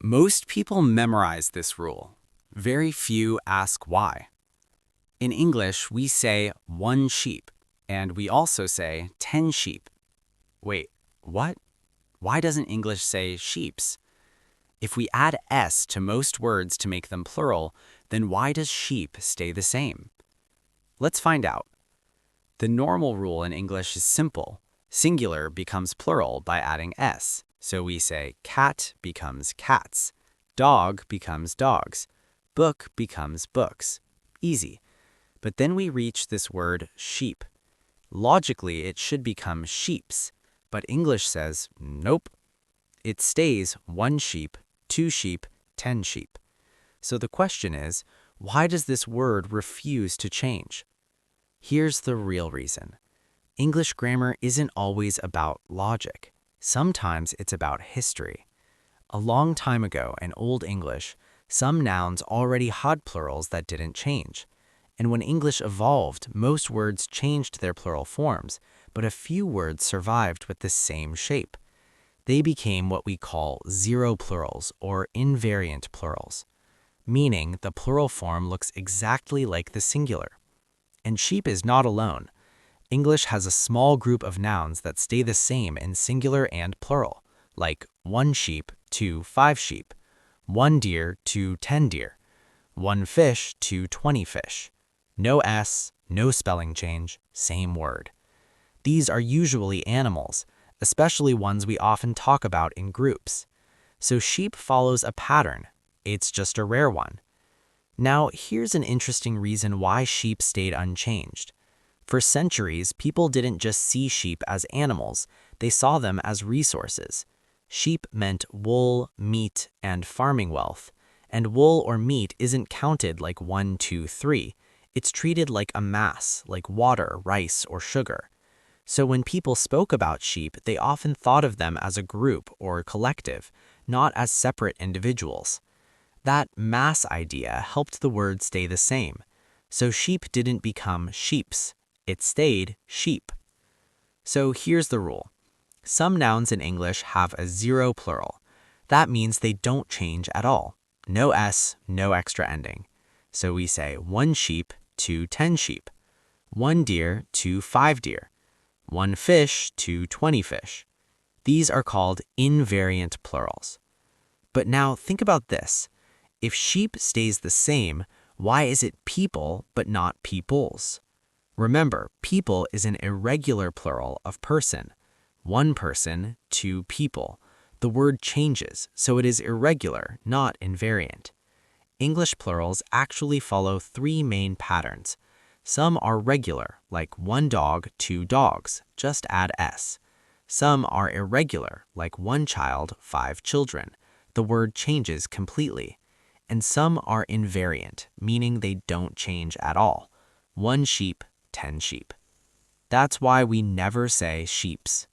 Most people memorize this rule. Very few ask why. In English, we say 1 sheep, and we also say 10 sheep. Wait, what? Why doesn't English say sheeps? If we add s to most words to make them plural, then why does sheep stay the same? Let's find out. The normal rule in English is simple. Singular becomes plural by adding s. So we say cat becomes cats, dog becomes dogs, book becomes books. Easy. But then we reach this word sheep. Logically, it should become sheeps, but English says nope. It stays 1 sheep, 2 sheep, 10 sheep. So the question is, why does this word refuse to change? Here's the real reason. English grammar isn't always about logic. Sometimes it's about history. A long time ago in Old English, some nouns already had plurals that didn't change. And when English evolved, most words changed their plural forms, but a few words survived with the same shape. They became what we call zero plurals or invariant plurals, meaning the plural form looks exactly like the singular. And sheep is not alone. English has a small group of nouns that stay the same in singular and plural, like 1 sheep to 5 sheep, 1 deer to 10 deer, 1 fish to 20 fish. No s, no spelling change, same word. These are usually animals, especially ones we often talk about in groups. So sheep follows a pattern. It's just a rare one. Now, here's an interesting reason why sheep stayed unchanged. For centuries, people didn't just see sheep as animals, they saw them as resources. Sheep meant wool, meat, and farming wealth. And wool or meat isn't counted like 1, 2, 3. It's treated like a mass, like water, rice, or sugar. So when people spoke about sheep, they often thought of them as a group or collective, not as separate individuals. That mass idea helped the word stay the same. So sheep didn't become sheeps. It stayed sheep. So here's the rule. Some nouns in English have a zero plural. That means they don't change at all. No s, no extra ending. So we say 1 sheep to 10 sheep, 1 deer to 5 deer, 1 fish to 20 fish. These are called invariant plurals. But now think about this. If sheep stays the same, why is it people but not peoples? Remember, people is an irregular plural of person. 1 person, 2 people. The word changes, so it is irregular, not invariant. English plurals actually follow 3 main patterns. Some are regular, like 1 dog, 2 dogs, just add s. Some are irregular, like 1 child, 5 children. The word changes completely. And some are invariant, meaning they don't change at all. 1 sheep, 10 sheep. That's why we never say sheeps.